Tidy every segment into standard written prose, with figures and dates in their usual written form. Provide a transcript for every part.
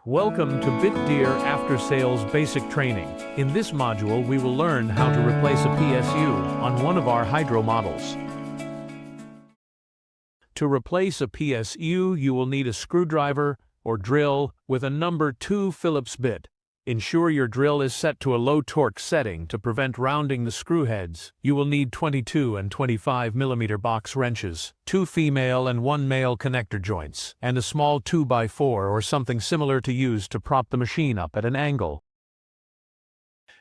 Welcome to BitDeer After Sales Basic Training. In this module, we will learn how to replace a PSU on one of our hydro models. To replace a PSU, you will need a screwdriver or drill with a number 2 Phillips bit. Ensure your drill is set to a low torque setting to prevent rounding the screw heads. You will need 22 and 25 mm box wrenches, 2 female and 1 male connector joints, and a small 2x4 or something similar to use to prop the machine up at an angle.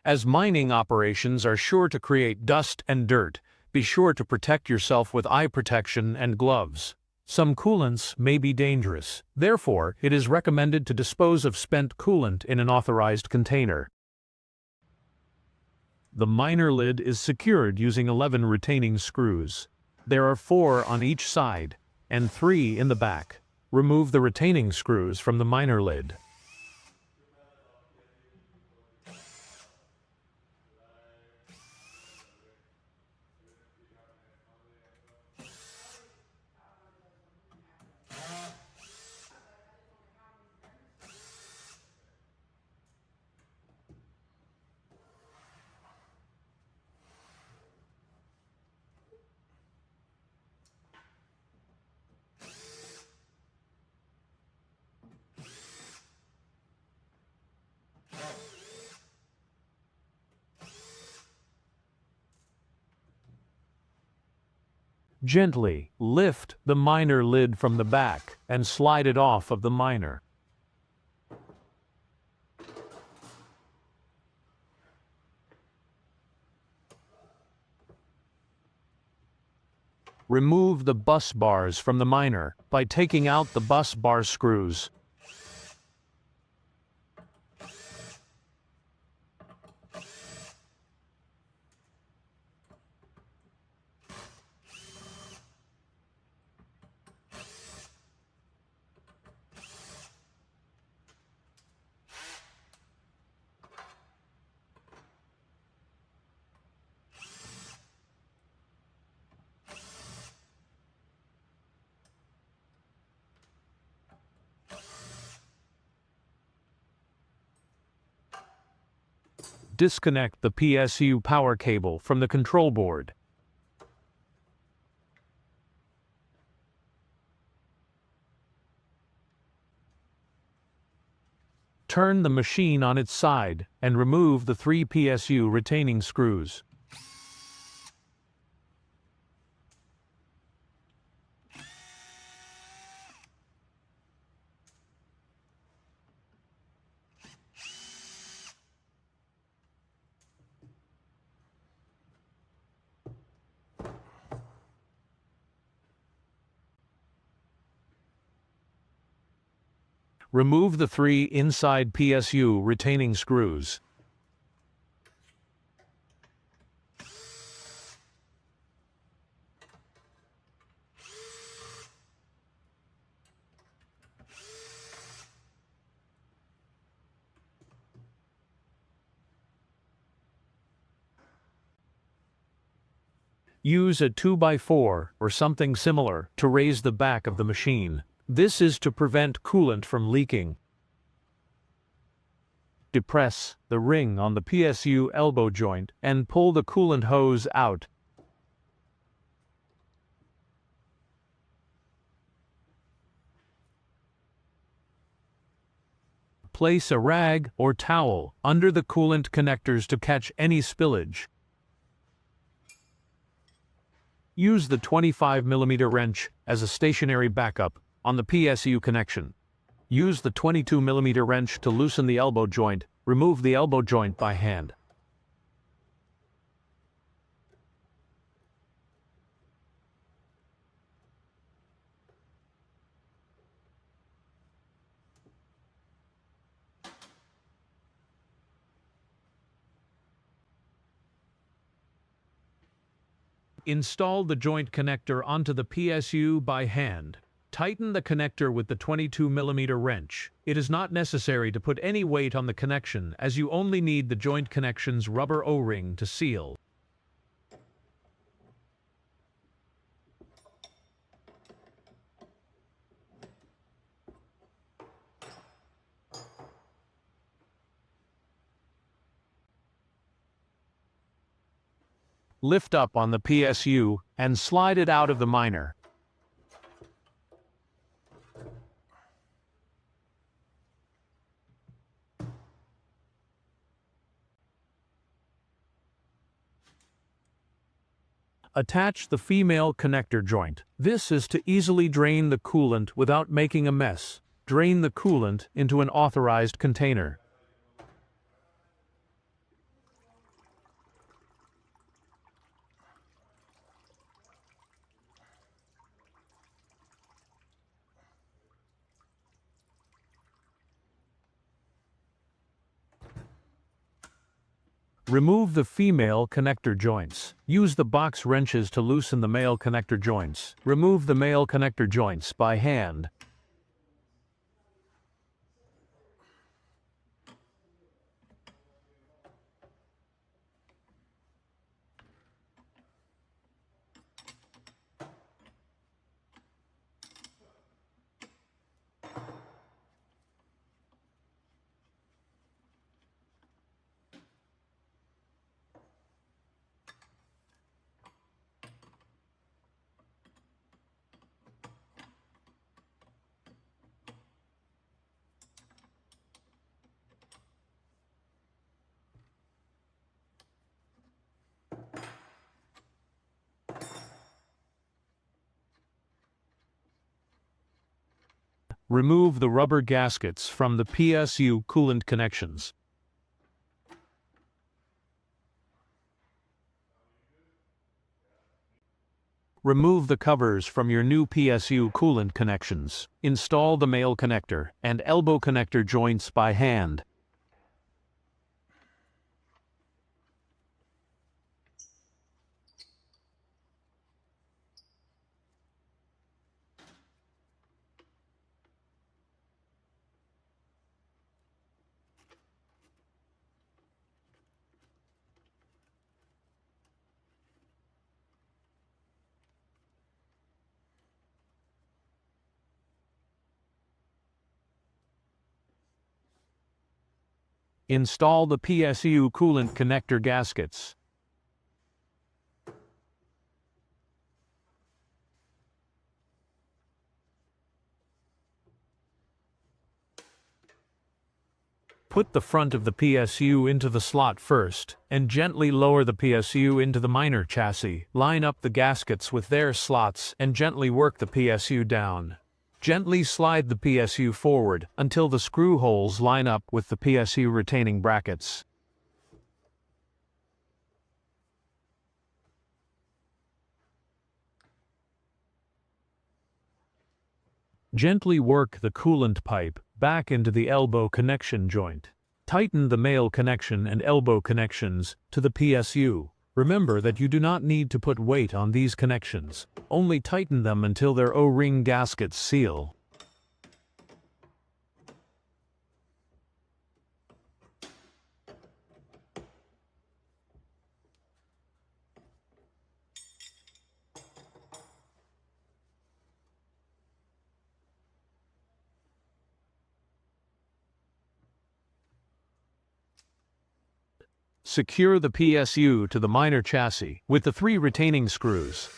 As mining operations are sure to create dust and dirt, be sure to protect yourself with eye protection and gloves. Some coolants may be dangerous. Therefore, it is recommended to dispose of spent coolant in an authorized container. The miner lid is secured using 11 retaining screws. There are 4 on each side and 3 in the back. Remove the retaining screws from the miner lid. Gently lift the miner lid from the back and slide it off of the miner. Remove the bus bars from the miner by taking out the bus bar screws. Disconnect the PSU power cable from the control board. Turn the machine on its side and remove the 3 PSU retaining screws. Remove the 3 inside PSU retaining screws. Use a 2x4 or something similar to raise the back of the machine. This is to prevent coolant from leaking. Depress the ring on the PSU elbow joint and pull the coolant hose out. Place a rag or towel under the coolant connectors to catch any spillage. Use the 25 mm wrench as a stationary backup on the PSU connection. Use the 22 mm wrench to loosen the elbow joint. Remove the elbow joint by hand. Install the joint connector onto the PSU by hand. Tighten the connector with the 22 mm wrench. It is not necessary to put any weight on the connection, as you only need the joint connection's rubber O-ring to seal. Lift up on the PSU and slide it out of the miner. Attach the female connector joint. This is to easily drain the coolant without making a mess. Drain the coolant into an authorized container. Remove the female connector joints. Use the box wrenches to loosen the male connector joints. Remove the male connector joints by hand. Remove the rubber gaskets from the PSU coolant connections. Remove the covers from your new PSU coolant connections. Install the male connector and elbow connector joints by hand. Install the PSU coolant connector gaskets. Put the front of the PSU into the slot first, and gently lower the PSU into the miner chassis. Line up the gaskets with their slots and gently work the PSU down. Gently slide the PSU forward until the screw holes line up with the PSU retaining brackets. Gently work the coolant pipe back into the elbow connection joint. Tighten the male connection and elbow connections to the PSU. Remember that you do not need to put weight on these connections. Only tighten them until their O-ring gaskets seal. Secure the PSU to the miner chassis with the 3 retaining screws.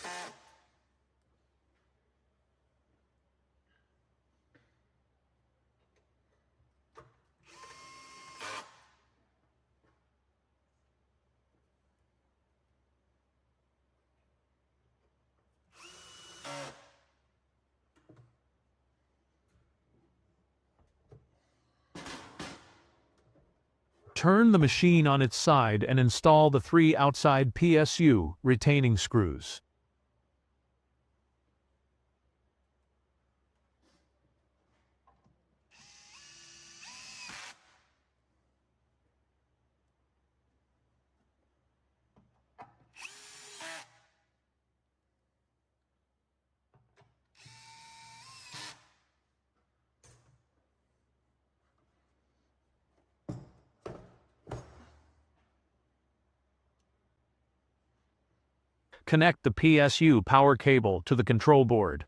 Turn the machine on its side and install the 3 outside PSU retaining screws. Connect the PSU power cable to the control board.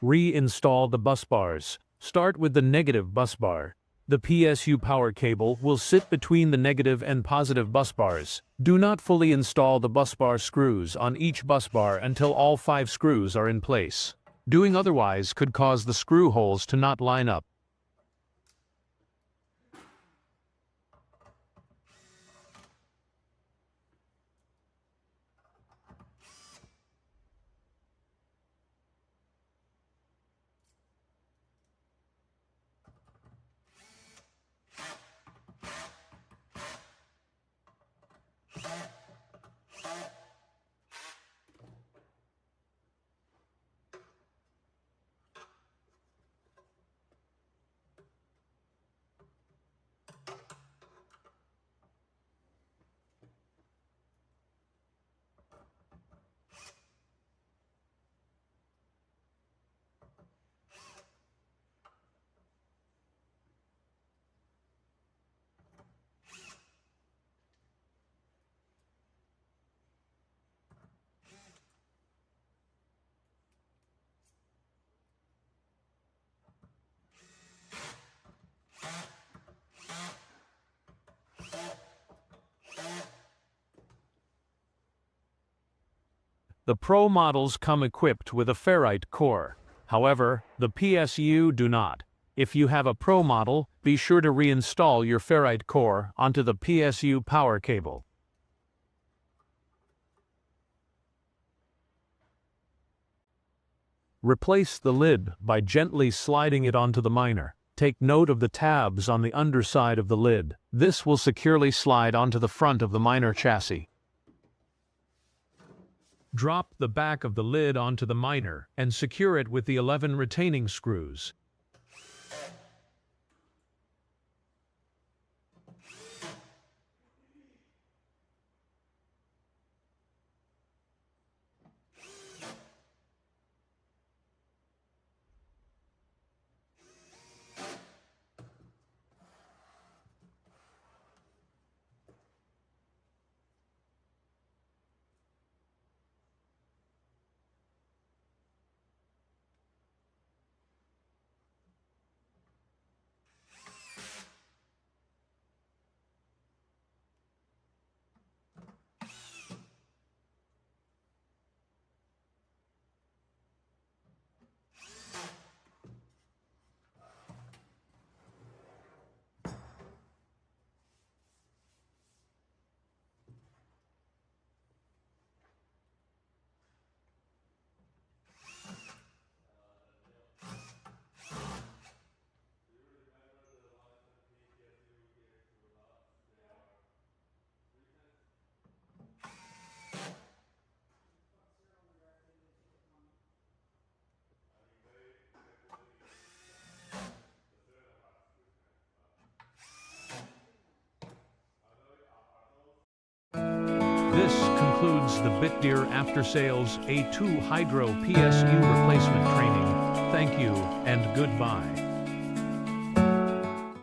Reinstall the bus bars. Start with the negative bus bar. The PSU power cable will sit between the negative and positive bus bars. Do not fully install the bus bar screws on each bus bar until all 5 screws are in place. Doing otherwise could cause the screw holes to not line up. The Pro models come equipped with a ferrite core. However, the PSU do not. If you have a Pro model, be sure to reinstall your ferrite core onto the PSU power cable. Replace the lid by gently sliding it onto the miner. Take note of the tabs on the underside of the lid. This will securely slide onto the front of the miner chassis. Drop the back of the lid onto the miner and secure it with the 11 retaining screws. This concludes the BitDeer After Sales A2 Hydro PSU replacement training. Thank you and goodbye.